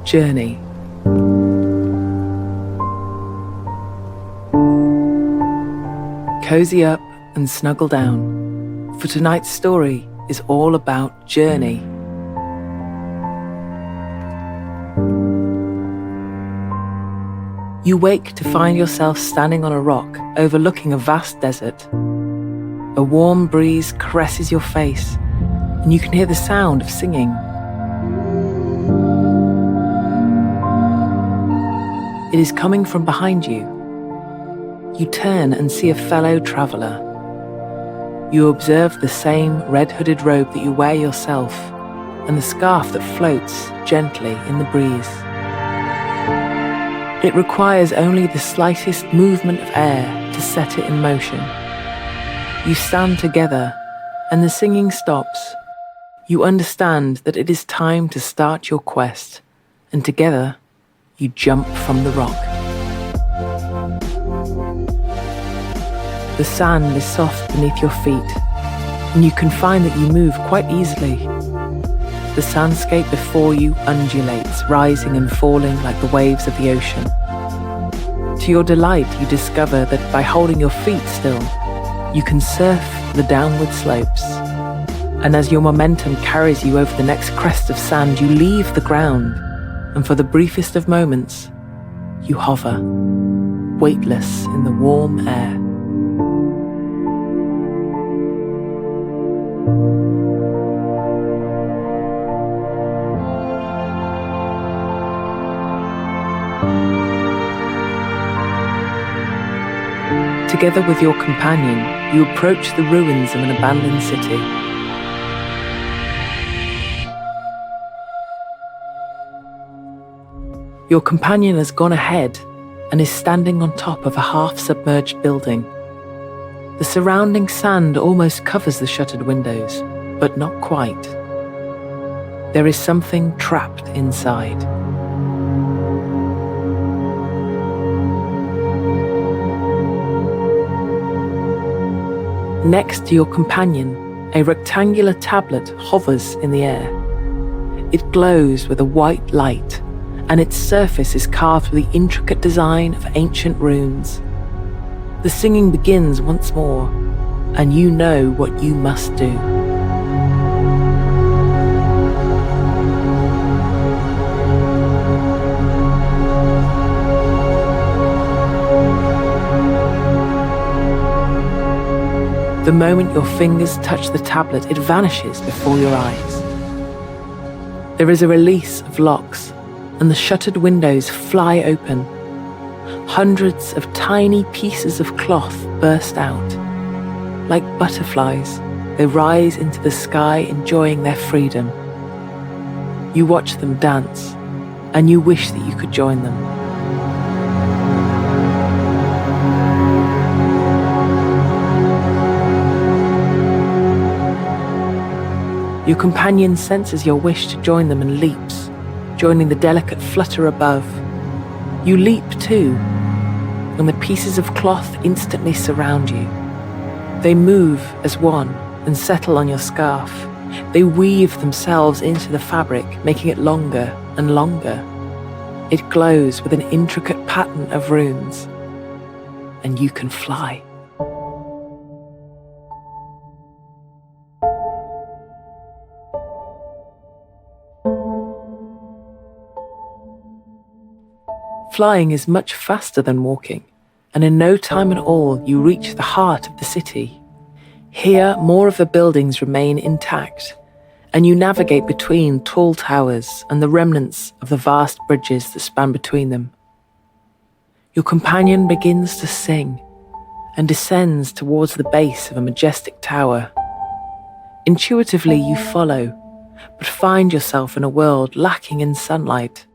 journey. Cozy up and snuggle down, for tonight's story is all about journey. You wake to find yourself standing on a rock overlooking a vast desert. A warm breeze caresses your face, and you can hear the sound of singing. It is coming from behind you. You turn and see a fellow traveller. You observe the same red-hooded robe that you wear yourself, and the scarf that floats gently in the breeze. It requires only the slightest movement of air to set it in motion. You stand together, and the singing stops. You understand that it is time to start your quest, and together, you jump from the rock. The sand is soft beneath your feet, and you can find that you move quite easily. The sandscape before you undulates, rising and falling like the waves of the ocean. To your delight, you discover that by holding your feet still, you can surf the downward slopes. And as your momentum carries you over the next crest of sand, you leave the ground, and for the briefest of moments, you hover, weightless in the warm air. Together with your companion, you approach the ruins of an abandoned city. Your companion has gone ahead and is standing on top of a half-submerged building. The surrounding sand almost covers the shuttered windows, but not quite. There is something trapped inside. Next to your companion, a rectangular tablet hovers in the air. It glows with a white light, and its surface is carved with the intricate design of ancient runes. The singing begins once more, and you know what you must do. The moment your fingers touch the tablet, it vanishes before your eyes. There is a release of locks, and the shuttered windows fly open. Hundreds of tiny pieces of cloth burst out. Like butterflies, they rise into the sky, enjoying their freedom. You watch them dance, and you wish that you could join them. Your companion senses your wish to join them and leaps, joining the delicate flutter above. You leap too, and the pieces of cloth instantly surround you. They move as one and settle on your scarf. They weave themselves into the fabric, making it longer and longer. It glows with an intricate pattern of runes, and you can fly. Flying is much faster than walking, and in no time at all you reach the heart of the city. Here, more of the buildings remain intact, and you navigate between tall towers and the remnants of the vast bridges that span between them. Your companion begins to sing and descends towards the base of a majestic tower. Intuitively you follow, but find yourself in a world lacking in sunlight.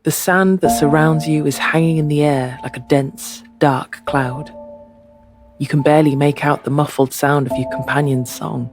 The sand that surrounds you is hanging in the air like a dense, dark cloud. You can barely make out the muffled sound of your companion's song.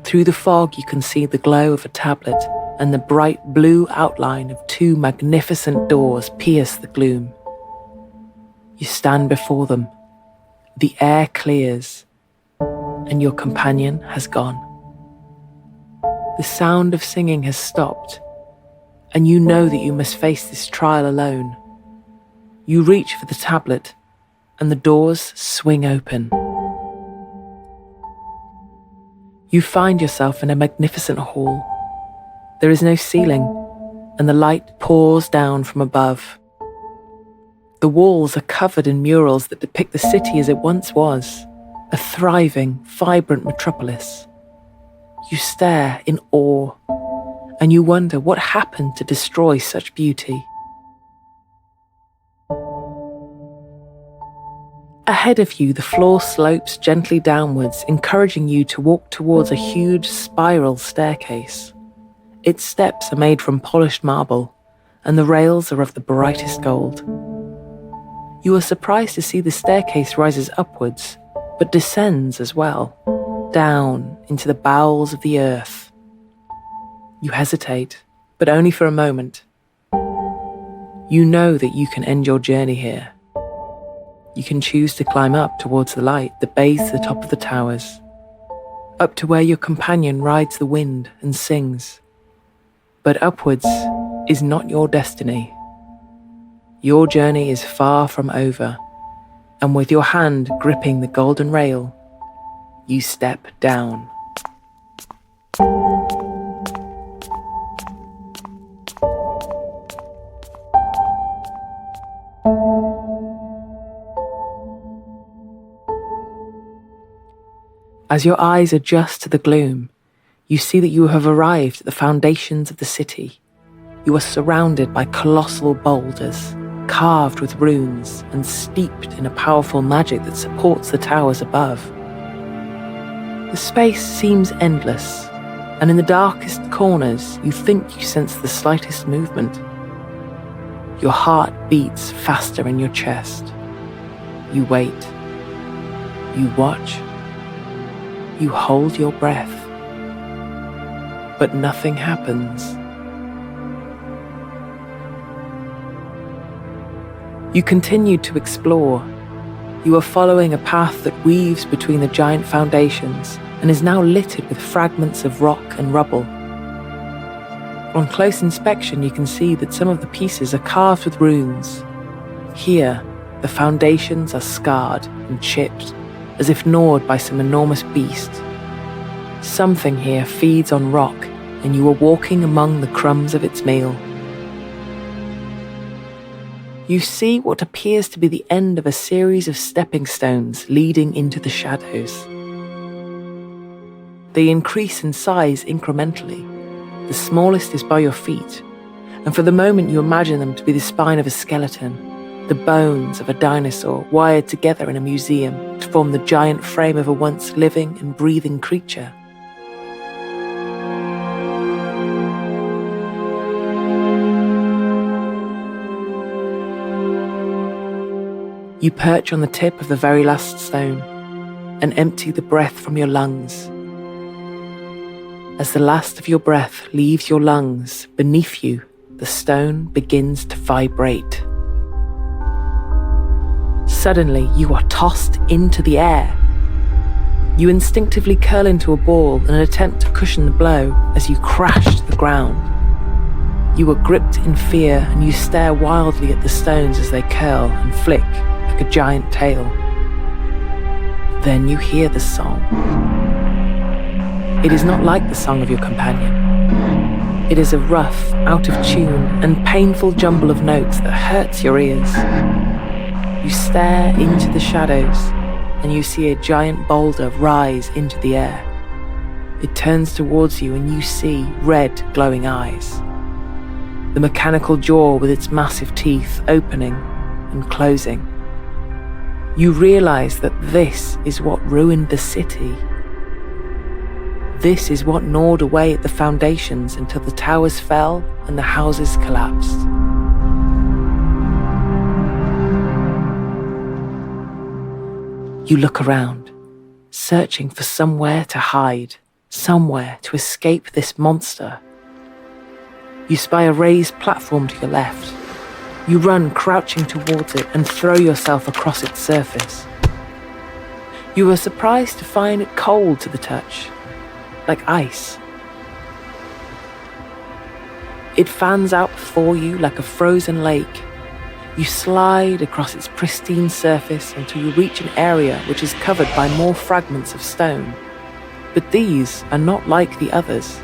Through the fog, you can see the glow of a tablet, and the bright blue outline of two magnificent doors pierce the gloom. You stand before them. The air clears, and your companion has gone. The sound of singing has stopped, and you know that you must face this trial alone. You reach for the tablet, and the doors swing open. You find yourself in a magnificent hall. There is no ceiling, and the light pours down from above. The walls are covered in murals that depict the city as it once was, a thriving, vibrant metropolis. You stare in awe, and you wonder what happened to destroy such beauty. Ahead of you, the floor slopes gently downwards, encouraging you to walk towards a huge spiral staircase. Its steps are made from polished marble, and the rails are of the brightest gold. You are surprised to see the staircase rises upwards, but descends as well, down into the bowels of the earth. You hesitate, but only for a moment. You know that you can end your journey here. You can choose to climb up towards the light that bathes the top of the towers, up to where your companion rides the wind and sings. But upwards is not your destiny. Your journey is far from over, and with your hand gripping the golden rail, you step down. As your eyes adjust to the gloom, you see that you have arrived at the foundations of the city. You are surrounded by colossal boulders, carved with runes and steeped in a powerful magic that supports the towers above. The space seems endless, and in the darkest corners you think you sense the slightest movement. Your heart beats faster in your chest. You wait. You watch. You hold your breath. But nothing happens. You continue to explore. You are following a path that weaves between the giant foundations and is now littered with fragments of rock and rubble. On close inspection, you can see that some of the pieces are carved with runes. Here, the foundations are scarred and chipped, as if gnawed by some enormous beast. Something here feeds on rock, and you are walking among the crumbs of its meal. You see what appears to be the end of a series of stepping stones leading into the shadows. They increase in size incrementally. The smallest is by your feet, and for the moment you imagine them to be the spine of a skeleton, the bones of a dinosaur wired together in a museum to form the giant frame of a once living and breathing creature. You perch on the tip of the very last stone and empty the breath from your lungs. As the last of your breath leaves your lungs, beneath you, the stone begins to vibrate. Suddenly, you are tossed into the air. You instinctively curl into a ball in an attempt to cushion the blow as you crash to the ground. You are gripped in fear and you stare wildly at the stones as they curl and flick like a giant tail. Then you hear the song. It is not like the song of your companion. It is a rough, out of tune, and painful jumble of notes that hurts your ears. You stare into the shadows, and you see a giant boulder rise into the air. It turns towards you, and you see red, glowing eyes. The mechanical jaw with its massive teeth opening and closing. You realize that this is what ruined the city. This is what gnawed away at the foundations until the towers fell and the houses collapsed. You look around, searching for somewhere to hide, somewhere to escape this monster. You spy a raised platform to your left. You run crouching towards it and throw yourself across its surface. You are surprised to find it cold to the touch, like ice. It fans out before you like a frozen lake. You slide across its pristine surface until you reach an area which is covered by more fragments of stone. But these are not like the others.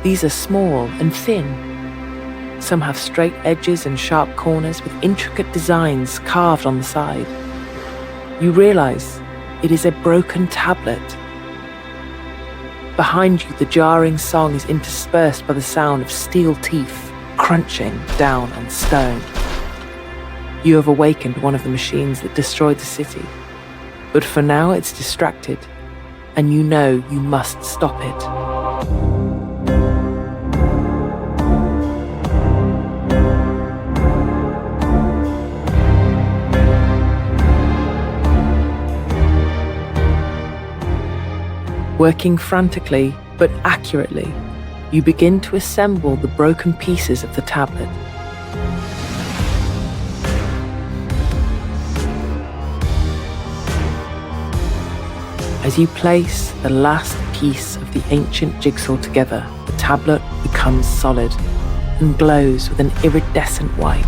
These are small and thin. Some have straight edges and sharp corners with intricate designs carved on the side. You realize it is a broken tablet. Behind you, the jarring song is interspersed by the sound of steel teeth crunching down on stone. You have awakened one of the machines that destroyed the city, but for now it's distracted, and you know you must stop it. Working frantically but accurately, you begin to assemble the broken pieces of the tablet. As you place the last piece of the ancient jigsaw together, the tablet becomes solid and glows with an iridescent white.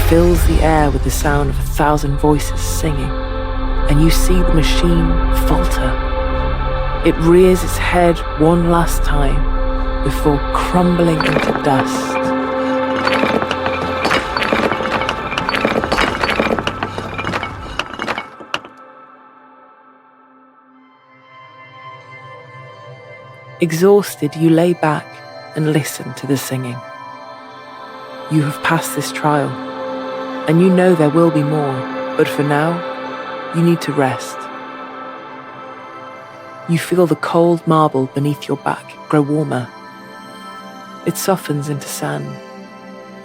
Fills the air with the sound of 1,000 voices singing, and you see the machine falter. It rears its head one last time before crumbling into dust. Exhausted, you lay back and listen to the singing. You have passed this trial, and you know there will be more, but for now, you need to rest. You feel the cold marble beneath your back grow warmer. It softens into sand,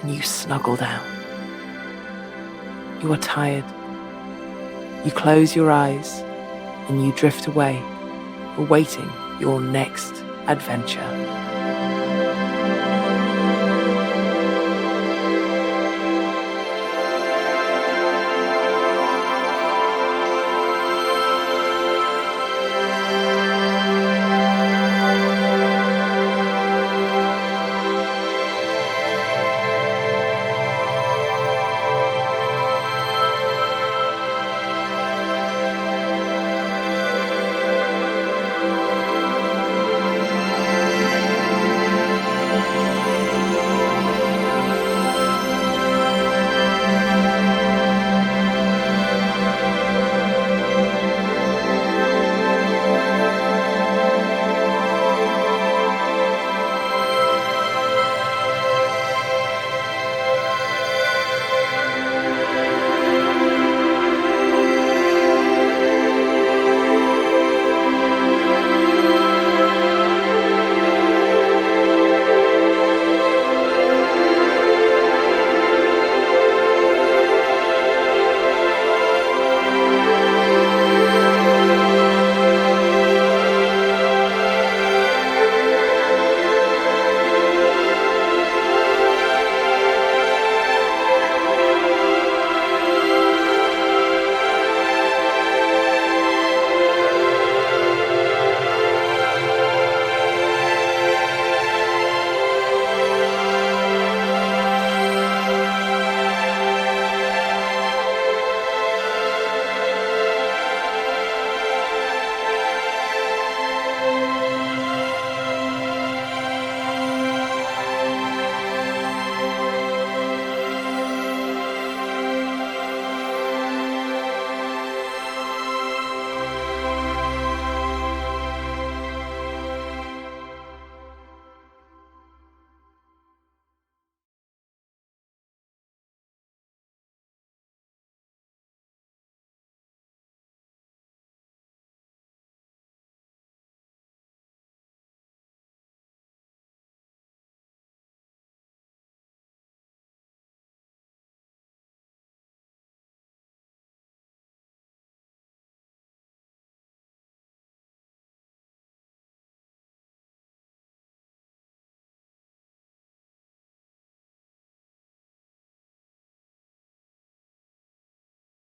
and you snuggle down. You are tired. You close your eyes, and you drift away, awaiting your next adventure.